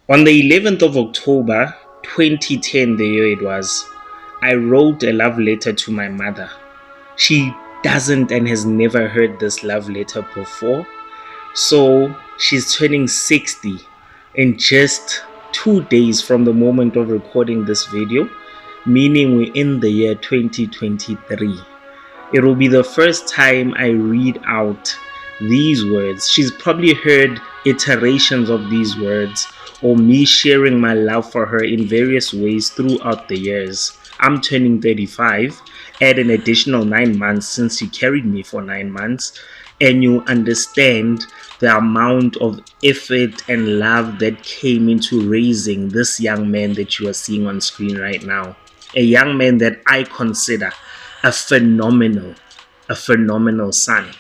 On the 11th of October 2010, the year it was, I wrote a love letter to my mother. She doesn't and has never heard this love letter before. So she's turning 60 in just 2 days from the moment of recording this video, meaning we're in the year 2023. It will be the first time I read out these words. She's probably heard iterations of these words or me sharing my love for her in various ways throughout the years. I'm turning 35, add an additional 9 months since she carried me for 9 months, and you understand the amount of effort and love that came into raising this young man that you are seeing on screen right now. A young man that I consider a phenomenal son.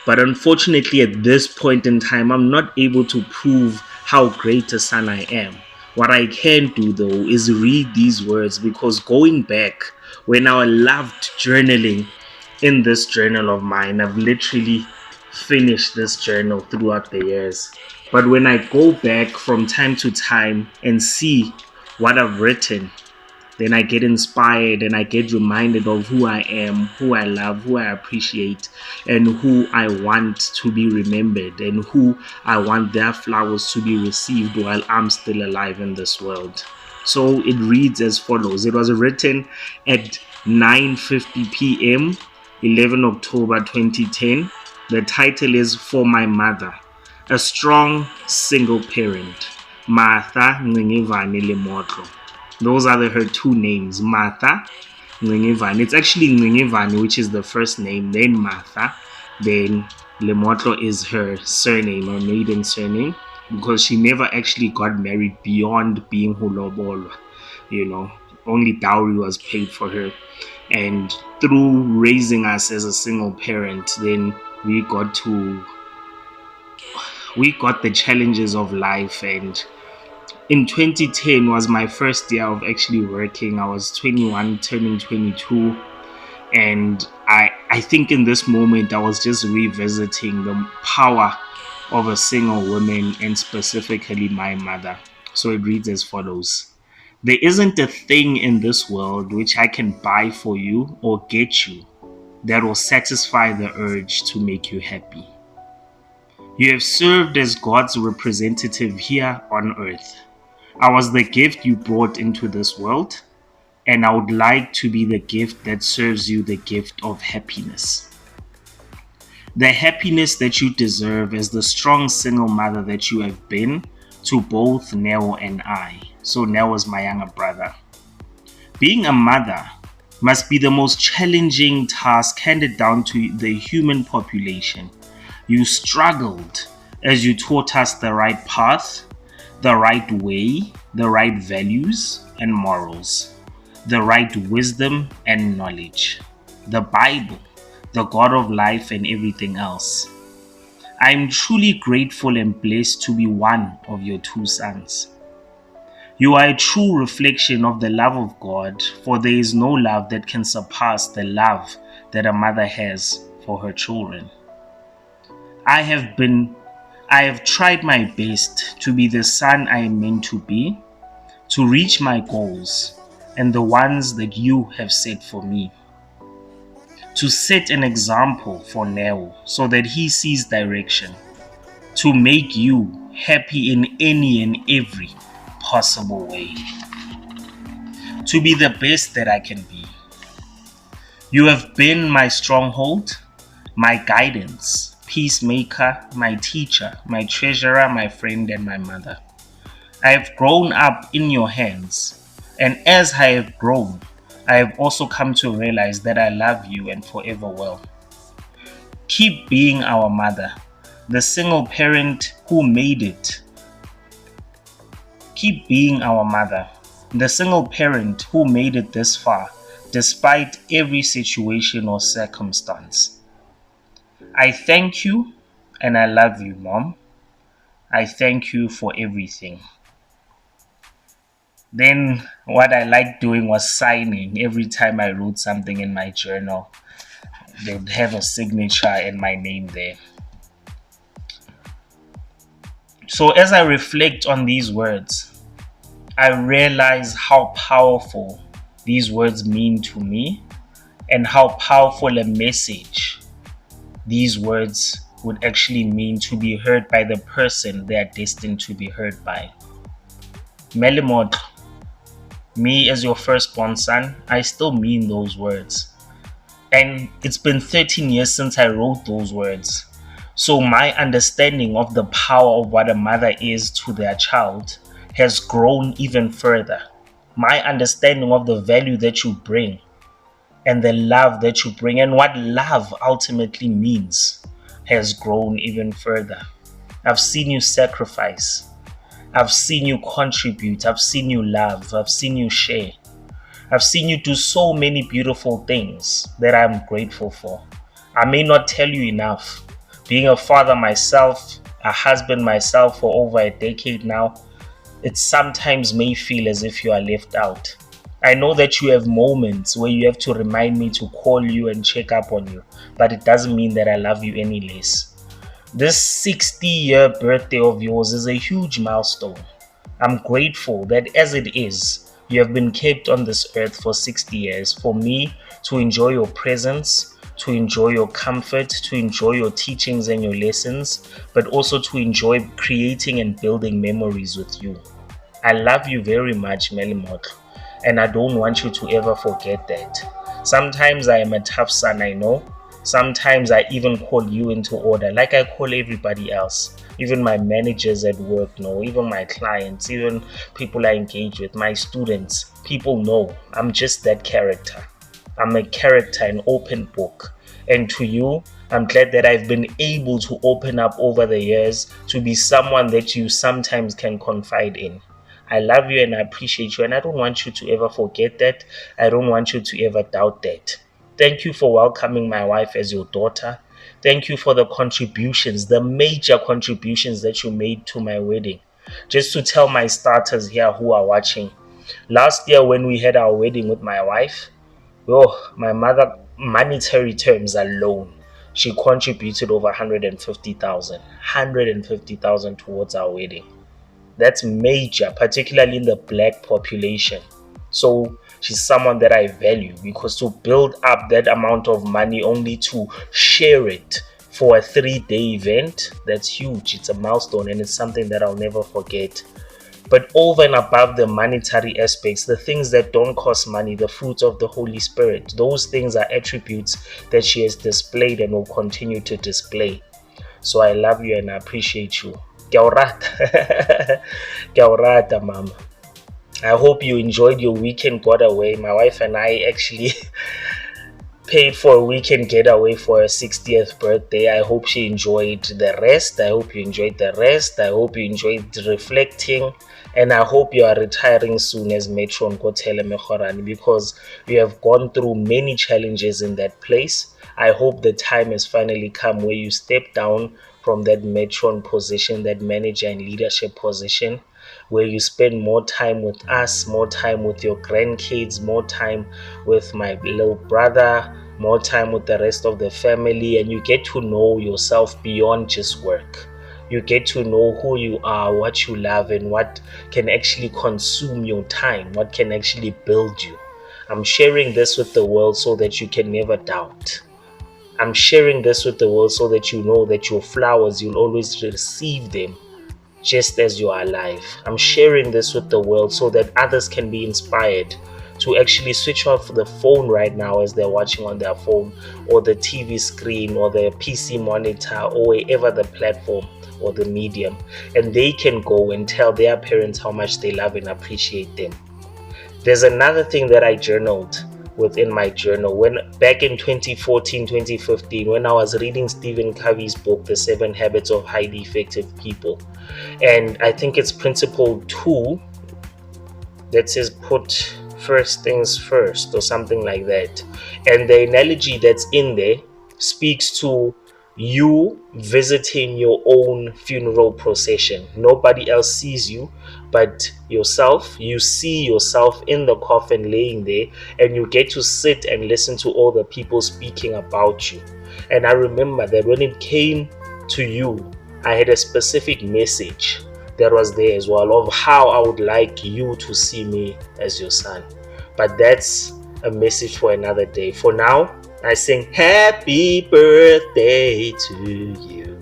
But unfortunately, at this point in time, I'm not able to prove how great a son I am. What I can do, though, is read these words, because going back, when I loved journaling in this journal of mine, I've literally finished this journal throughout the years. But when I go back from time to time and see what I've written, then I get inspired and I get reminded of who I am, who I love, who I appreciate, and who I want to be remembered, and who I want their flowers to be received while I'm still alive in this world. So it reads as follows. It was written at 9:50 p.m., 11 October 2010. The title is For My Mother, a strong single parent, Martha 𝐷𝐬𝐤𝐜. Those are her two names, Martha 𝐷𝐬𝐤𝐜. It's actually 𝐷𝐬𝐤𝐜, which is the first name, then Martha, then 𝐷𝐬𝐤𝐜 is her surname, her maiden surname, because she never actually got married beyond being Hulobolwa. Only dowry was paid for her. And through raising us as a single parent, then we got the challenges of life. And in 2010 was my first year of actually working. I was 21, turning 22. And I think in this moment, I was just revisiting the power of a single woman, and specifically my mother. So it reads as follows. There isn't a thing in this world which I can buy for you or get you that will satisfy the urge to make you happy. You have served as God's representative here on earth. I was the gift you brought into this world, and I would like to be the gift that serves you the gift of happiness. The happiness that you deserve as the strong single mother that you have been to both 𝐷𝐬𝐤𝐜 and I. So 𝐷𝐬𝐤 is my younger brother. Being a mother must be the most challenging task handed down to the human population. You struggled as you taught us the right path, the right way, the right values and morals, the right wisdom and knowledge, the Bible, the God of life, and everything else. I am truly grateful and blessed to be one of your two sons. You are a true reflection of the love of God, for there is no love that can surpass the love that a mother has for her children. I have tried my best to be the son I am meant to be, to reach my goals and the ones that you have set for me, to set an example for 𝐷𝐬𝐤 so that he sees direction, to make you happy in any and every possible way, to be the best that I can be. You have been my stronghold, my guidance, peacemaker, my teacher, my treasurer, my friend, and my mother. I have grown up in your hands, and as I have grown, I have also come to realize that I love you and forever will. Keep being our mother, the single parent who made it. Keep being our mother, the single parent who made it this far, despite every situation or circumstance. I thank you and I love you, Mom. I thank you for everything. Then what I liked doing was signing. Every time I wrote something in my journal, they would have a signature and my name there. So as I reflect on these words, I realize how powerful these words mean to me and how powerful a message these words would actually mean to be heard by the person they are destined to be heard by. 𝐿𝐿𝐷𝐿𝐿, me as your firstborn son, I still mean those words. And it's been 13 years since I wrote those words. So my understanding of the power of what a mother is to their child has grown even further. My understanding of the value that you bring and the love that you bring and what love ultimately means has grown even further. I've seen you sacrifice. I've seen you contribute. I've seen you love. I've seen you share. I've seen you do so many beautiful things that I'm grateful for. I may not tell you enough. Being a father myself, a husband myself for over a decade now, it sometimes may feel as if you are left out. I know that you have moments where you have to remind me to call you and check up on you, but it doesn't mean that I love you any less. This 60-year birthday of yours is a huge milestone. I'm grateful that as it is, you have been kept on this earth for 60 years for me to enjoy your presence, to enjoy your comfort, to enjoy your teachings and your lessons, but also to enjoy creating and building memories with you. I love you very much, 𝐿𝐿𝐷𝐿𝐿, and I don't want you to ever forget that. Sometimes I am a tough son, I know. Sometimes I even call you into order, like I call everybody else. Even my managers at work know, even my clients, even people I engage with, my students. People know I'm just that character. I'm a character, an open book. And to you, I'm glad that I've been able to open up over the years to be someone that you sometimes can confide in. I love you and I appreciate you, and I don't want you to ever forget that. I don't want you to ever doubt that. Thank you for welcoming my wife as your daughter. Thank you for the contributions, the major contributions that you made to my wedding. Just to tell my starters here who are watching, last year when we had our wedding with my wife, my mother, monetary terms alone, she contributed over 150,000 towards our wedding. That's major, particularly in the black population. So she's someone that I value, because to build up that amount of money only to share it for a 3-day event, that's huge. It's a milestone and it's something that I'll never forget. But over and above the monetary aspects, the things that don't cost money, the fruits of the Holy Spirit, those things are attributes that she has displayed and will continue to display. So I love you and I appreciate you. 𝐿𝐿𝐷𝐿𝐿, 𝐿𝐿𝐷𝐿𝐿, mama. I hope you enjoyed your weekend getaway. My wife and I actually paid for a weekend getaway for her 60th birthday. I hope she enjoyed the rest. I hope you enjoyed the rest. I hope you enjoyed reflecting. And I hope you are retiring soon as matron 𝐷𝐿𝐿𝐷𝐿, because you have gone through many challenges in that place. I hope the time has finally come where you step down from that matron position, that manager and leadership position, where you spend more time with us, more time with your grandkids, more time with my little brother, more time with the rest of the family, and you get to know yourself beyond just work. You get to know who you are, what you love, and what can actually consume your time, what can actually build you. I'm sharing this with the world so that you can never doubt. I'm sharing this with the world so that you know that your flowers, you'll always receive them just as you are alive. I'm sharing this with the world so that others can be inspired to actually switch off the phone right now as they're watching on their phone, or the TV screen, or the PC monitor, or wherever the platform or the medium, and they can go and tell their parents how much they love and appreciate them. There's another thing that I journaled within my journal when back in 2014, 2015, when I was reading Stephen Covey's book, The 7 Habits of Highly Effective People. And I think it's principle 2 that says put first things first, or something like that. And the analogy that's in there speaks to you visiting your own funeral procession. Nobody else sees you but yourself. You see yourself in the coffin laying there, and you get to sit and listen to all the people speaking about you. And I remember that when it came to you, I had a specific message that was there as well of how I would like you to see me as your son. But that's a message for another day. For now, I sing happy birthday to you.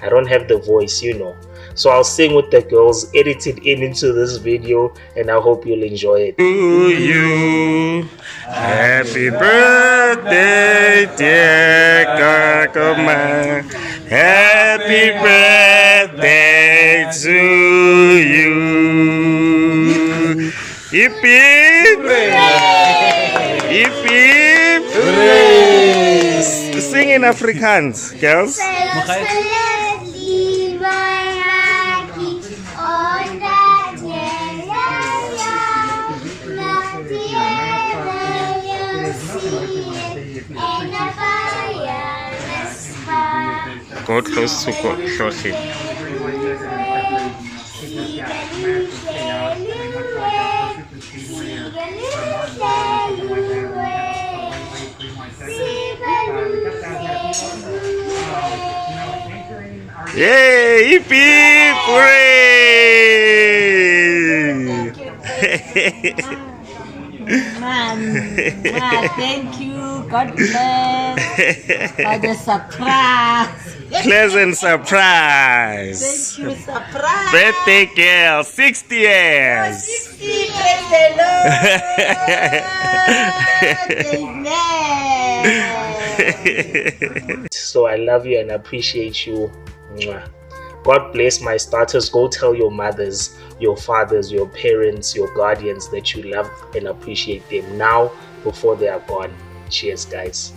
I don't have the voice, you know. So I'll sing with the girls, edit it into this video, and I hope you'll enjoy it. To you, happy birthday, dear Kakoma. Happy birthday to you. Hip hip, hip hip. Sing in Afrikaans, girls. Go close to Shoshi. Yay! Hip hip! Hooray! Thank you. God bless. For the surprise. Pleasant surprise. Thank you, surprise. Birthday girl, 60 years. 60, praise the Lord. Amen. So I love you and appreciate you. Mwah. God bless my starters. Go tell your mothers, your fathers, your parents, your guardians that you love and appreciate them now before they are gone. Cheers, guys.